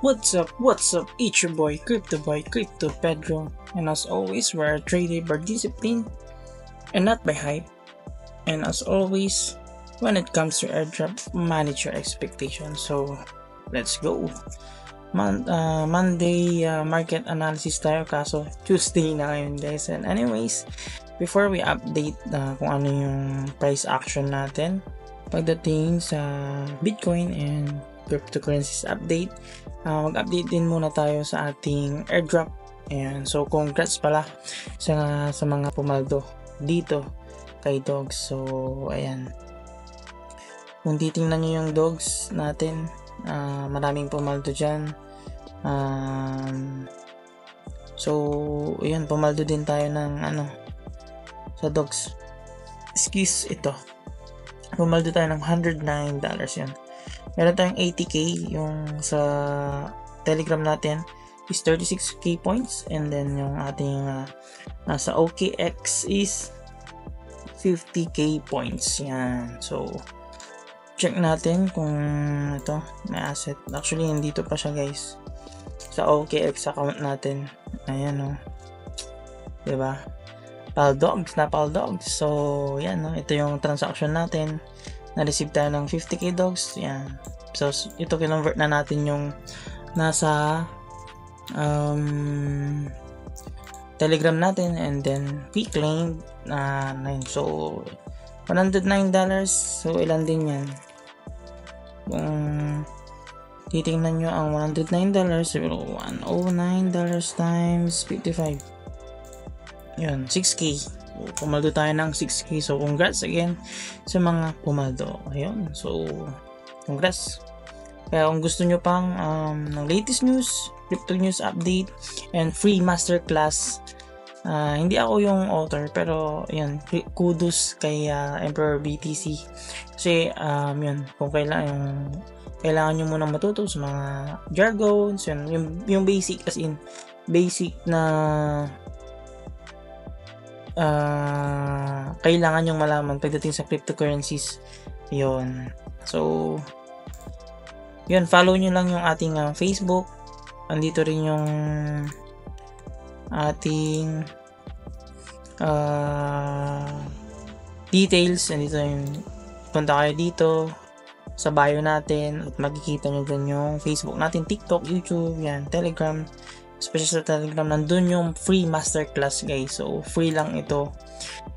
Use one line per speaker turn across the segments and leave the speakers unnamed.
What's up? It's your boy Crypto Pedro, and as always, we're traded by discipline and not by hype. And as always, when it comes to airdrop, manage your expectations. So let's go. Monday market analysis tayo, kaso Tuesday na ngayon guys. And anyways, before we update kung ano yung price action natin pagdating sa Bitcoin and cryptocurrencies update, mag-update din muna tayo sa ating airdrop. And so congrats pala sa mga pumaldo dito kay Dogs. So ayan, kung titingnan nyo yung Dogs natin, maraming pumaldo dyan. So ayan, pumaldo din tayo ng sa Dogs. Ito, pumaldo tayo ng $109 yan. Meron tayong 80k, yung sa Telegram natin is 36k points, and then yung ating nasa OKX is 50k points yan. So check natin kung ito may asset. Actually nandito pa siya guys sa OKX account natin. Ayan diba, Paldogs. So yan ito yung transaction natin. Na-receive tayo ng 50k dogs. Yan. So, ito kinonvert na natin yung nasa Telegram natin, and then we claimed so $109. So, ilan din yan? Kung titingnan nyo ang $109, so $109 times 55. Yan, 6k. Pumaldo tayo ng 6k. So congrats again sa mga pumaldo. Ayun, so congrats. Kaya kung gusto nyo pang ng latest news, crypto news update, and free masterclass, hindi ako yung author, pero yun, kudos kay Emperor BTC. Kasi yun, kung kailangan nyo munang matuto sa mga jargons, yun, yung basic, as in basic na kailangan yung malaman pagdating sa cryptocurrencies. Yun. So yun, follow nyo lang yung ating Facebook. Andito rin yung ating details. Andito yung punta kayo dito sa bio natin at makikita nyo dyan yung Facebook natin, TikTok, YouTube, yan, Telegram. Especially sa Telegram, nandun yung free masterclass guys. So free lang ito,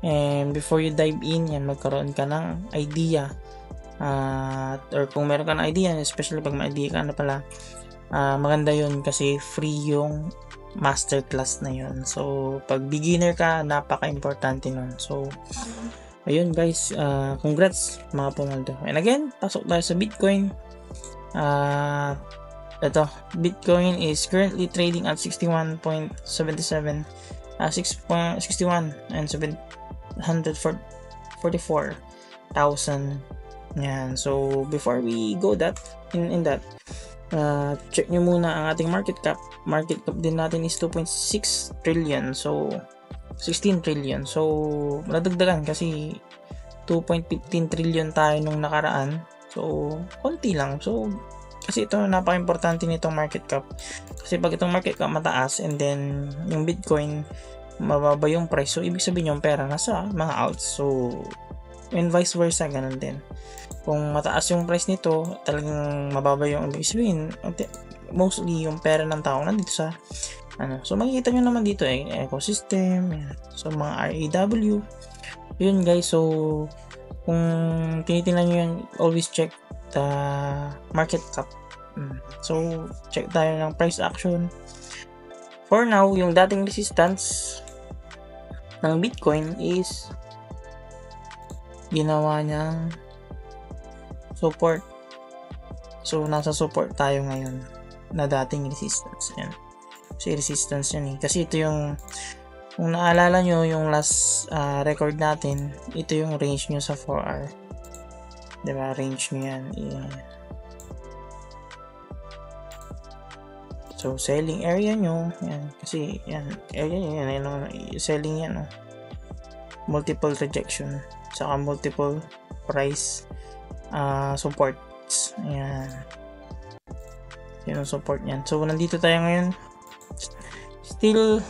and before you dive in yan, magkaroon ka ng idea, or kung meron ka ng idea, especially pag may idea ka na pala, maganda yun kasi free yung masterclass na yun. So pag beginner ka, napaka-importante nun. So ayun guys, congrats mga pumaldo. And again, pasok tayo sa Bitcoin. Ito, Bitcoin is currently trading at 61.77, 61 and 744,000. Yan. So before we go in that, check nyo muna ang ating market cap. Market cap din natin is 2.6 trillion. So 16 trillion. So nadagdagan kasi 2.15 trillion tayo nung nakaraan. So konti lang. So kasi ito, napaka-importante nitong market cap. Kasi pag itong market cap mataas, and then yung Bitcoin mababa yung price, so ibig sabihin yung pera nasa mga alts. So and vice versa, ganun din. Kung mataas yung price nito, talagang mababa yung, ibig sabihin mostly yung pera ng tao nandito sa so makikita nyo naman dito ecosystem, so mga RAW yun guys. So kung tinitingnan nyo yan, always check the market cap. So check tayo ng price action. For now, yung dating resistance ng Bitcoin is ginawa niyang support. So nasa support tayo ngayon na dating resistance. Yan. So resistance yan kasi ito yung, kung naalala nyo yung last record natin, ito yung range nyo sa 4R. Diba, range nyo yan. So selling area nyo yan, kasi yan area nyo yan, selling yan multiple rejection saka multiple price supports. Yan. Yun ang support niyan. So, nandito tayo ngayon. Still,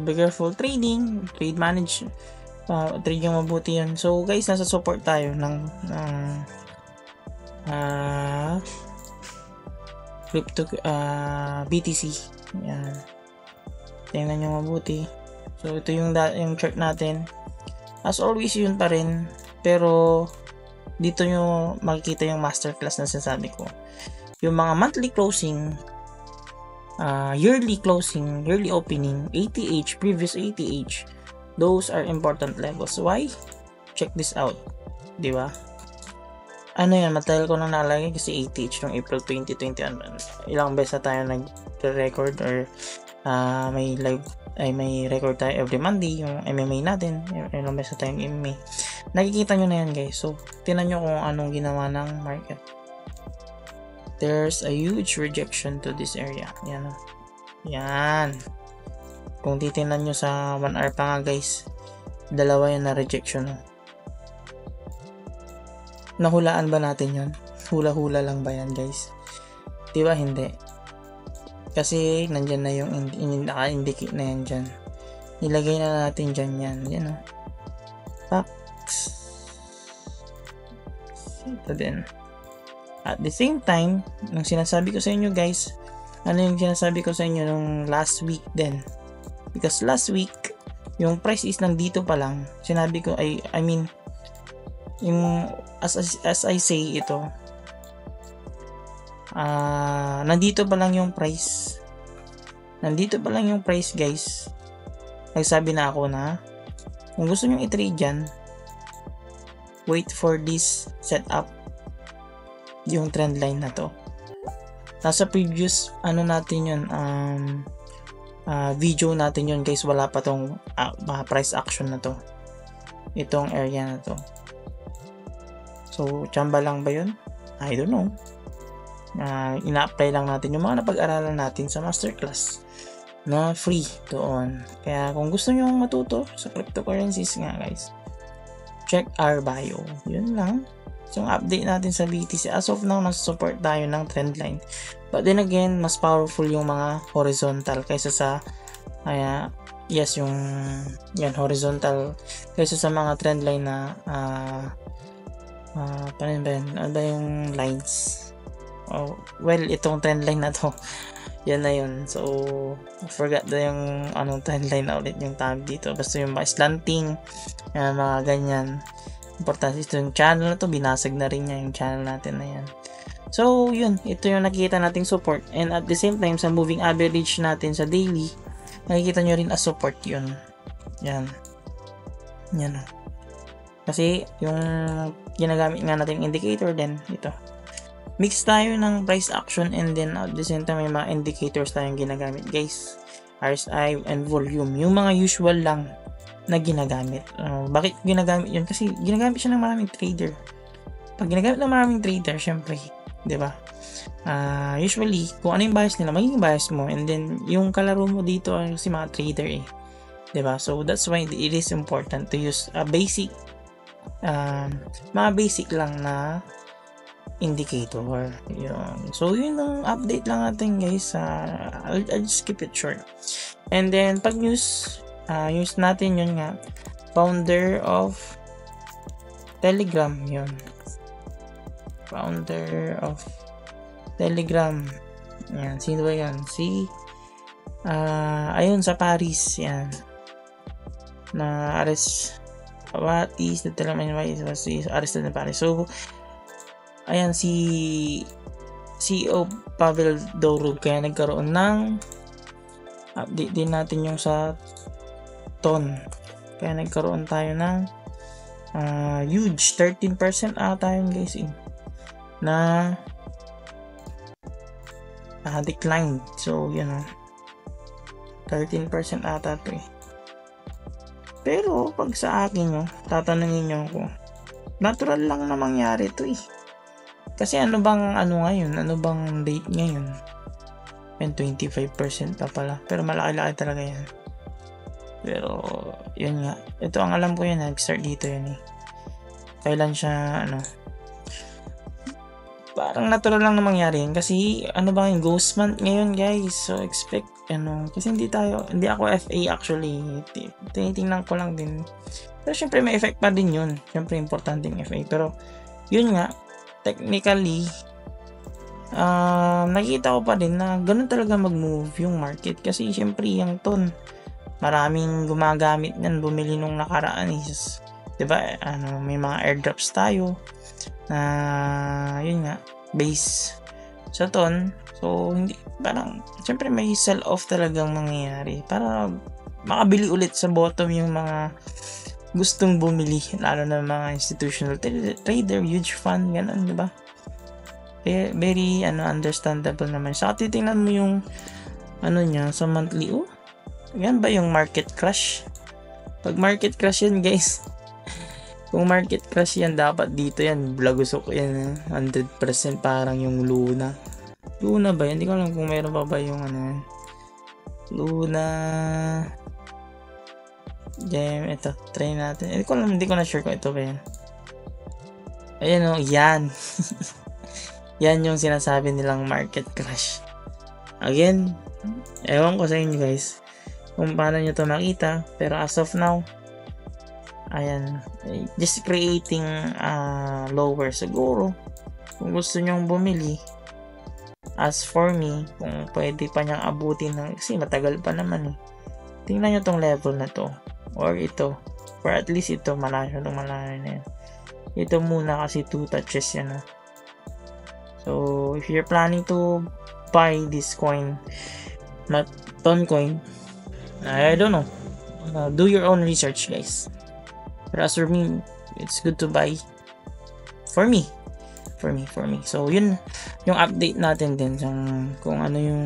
be careful trading, trade manage, trade yung mabuti yan. So, guys, nasa support tayo ng crypto, BTC. Yan. Tingnan nyo mabuti. So, ito yung chart natin. As always, yun pa rin. Pero, dito nyo makikita yung masterclass na sinasabi ko. Yung mga monthly closing, yearly closing, yearly opening, ATH, previous ATH, those are important levels. Why? Check this out. Diba? Ano yan, matagal ko nang nalagay kasi ATH noong April 2021. Ilang beses na tayo nag-record or may live, may record tayo every Monday, yung MMA natin. Ilang beses na tayong MMA. Nakikita nyo na yan, guys. So, tinan nyo kung anong ginawa ng market. There's a huge rejection to this area. Yan. Yan. Kung titingnan nyo sa 1 hour pa nga, guys, dalawa yan na rejection. Nahulaan ba natin yun? Hula-hula lang ba yan, guys? Diba hindi? Kasi nandyan na yung naka-indicate na yan dyan. Nilagay na natin dyan yan. Yan o. Facts. Ito din. At the same time, nung sinasabi ko sa inyo, guys, ano yung sinasabi ko sa inyo nung last week din? Because last week, yung price is nandito pa lang. Sinabi ko, I mean, yung as I say ito, nandito pa lang yung price. Nandito pa lang yung price, guys. Nagsabi na ako na kung gusto nyo i-trade dyan, wait for this setup, yung trend line na to. Nasa previous natin yun, video natin yun, guys. Wala pa tong price action na to, itong area na to. So, tsamba lang ba yun? I don't know. Ina-apply lang natin yung mga napag-aralan natin sa masterclass na free doon. Kaya kung gusto nyo matuto sa cryptocurrencies nga, guys, check our bio. Yun lang. So, update natin sa BTC. As of now, nasa-support tayo ng trend line. But then again, mas powerful yung mga horizontal kaysa sa yes, yung yan, horizontal kaysa sa mga trend line na paano ba yan? Ano ba yung lines? Oh, well, itong trend line na to, yan na yun. So, I forgot na yung anong trend line na ulit yung tawag dito. Basta yung mga slanting, mga ganyan. Importante ito yung channel na to, binasag na rin niya yung channel natin na yan. So, yun, ito yung nakikita nating support. And at the same time, sa moving average natin sa daily, nakikita nyo rin as support yun. Yan. Yan. Kasi, yung ginagamit nga natin indicator din, ito. Mix tayo ng price action and then at the same time, may mga indicators tayong ginagamit, guys. RSI and volume. Yung mga usual lang na ginagamit. Bakit ginagamit yun? Kasi ginagamit siya ng maraming trader. Pag ginagamit ng maraming trader, syempre, diba? Usually, kung ano yung bias nila, magiging bias mo. And then, yung kalaro mo dito ay si mga trader eh. Diba? So, that's why it is important to use a basic, mga basic lang na indicator. Yun. So, yun ang update lang natin, guys. I'll just keep it short. And then, pag news natin yun nga, founder of Telegram, yun. Founder of Telegram. Yan, sino ba yan? Ayun, sa Paris, yan. Na what is the Telegram arrested in Paris. So, ayan, si CEO Pavel Durov, kaya nagkaroon ng update din natin yung sa TON. Kaya nagkaroon tayo ng huge 13% ata yun, guys, na declined. So, yun 13% ata to eh. Pero, pag sa akin, tatanungin nyo ako, natural lang na mangyari to eh. Kasi ano bang ngayon? Ano bang date ngayon? And 25% pa pala. Pero malaki-laki talaga yan. Pero, yun nga. Ito ang alam ko yun. Nag-start dito yun eh. Kailan siya, parang natural lang na mangyari yun kasi ano ba yung ghost month ngayon guys, so expect kasi hindi ako FA actually, tinitingnan ko lang din, pero syempre may effect pa din yun, syempre importante yung FA, pero yun nga technically nakita ko pa din na ganun talaga mag-move yung market kasi syempre yung ton maraming gumagamit niyan, bumili nung nakaraan is, 'di ba, may mga airdrops tayo na yun nga base sa ton, so hindi, parang syempre may sell off talagang mangyayari para makabili ulit sa bottom yung mga gustong bumili, lalo na mga institutional trader, huge fund, ganun, 'di ba? Very understandable naman. Saka titingnan mo yung niya sa monthly, yan ba yung market crash? Pag market crash yan guys, kung market crash yan, dapat dito yan, blagusok yan, 100% parang yung Luna ba yan? Hindi ko alam kung meron pa ba yung Luna Gem. Ito, try natin. Hindi ko na sure kung ito ba yan. Ayan yan. Yan yung sinasabi nilang market crash. Again, ewan ko sa inyo guys kung paano nyo to makita, pero as of now, ayan, just creating lower siguro kung gusto nyong bumili. As for me, kung pwede pa niyang abutin kasi matagal pa naman tingnan nyo tong level na to or ito, or at least ito, malayo na yan. Ito muna kasi 2 touches yan. So if you're planning to buy this coin, not ton coin, I don't know, do your own research guys. But as for me, it's good to buy for me. So yun yung update natin din kung ano yung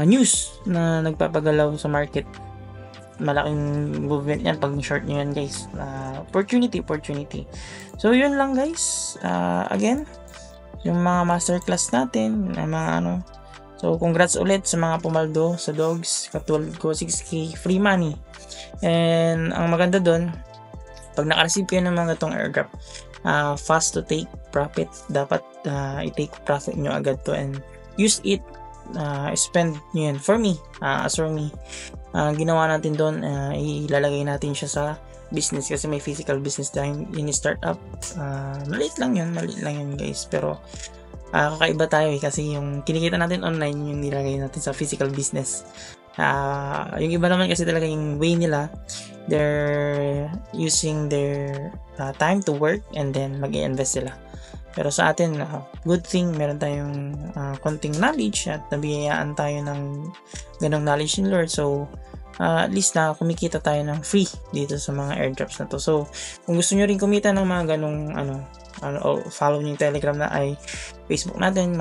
news na nagpapagalaw sa market. Malaking movement yan pag short nyo yan guys. Opportunity. So yun lang guys. Again, yung mga masterclass natin, so congrats ulit sa mga pumaldo sa dogs, katulad ko, 6k free money. And ang maganda doon, pag naka-receive kayo ng mga itong airdrop, fast to take profit, dapat i-take profit nyo agad to and use it, spend nyo yan. For me, as for me, ginawa natin doon, ilalagay natin siya sa business kasi may physical business tayong in-startup. Maliit lang yun guys, pero kakaiba tayo kasi yung kinikita natin online yung nilagay natin sa physical business. Yung iba naman kasi talaga yung way nila, they're using their time to work and then mag-i-invest sila. Pero sa atin, good thing meron tayong konting knowledge at nabiyayaan tayo ng ganong knowledge in Lord. So at least na kumikita tayo ng free dito sa mga airdrops na to. So kung gusto nyo rin kumita ng mga ganong follow nyo yung Telegram na ay Facebook natin,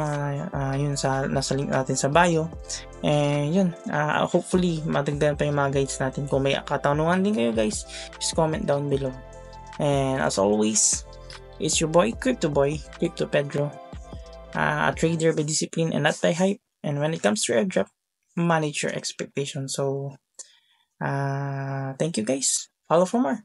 yun nasa link natin sa bio. And yun, hopefully madagdagan pa yung mga guides natin. Kung may katanungan din kayo guys, just comment down below. And as always, it's your boy, Crypto Pedro, a trader by discipline and not by hype. And when it comes to airdrop, manage your expectations. So thank you guys. Follow for more.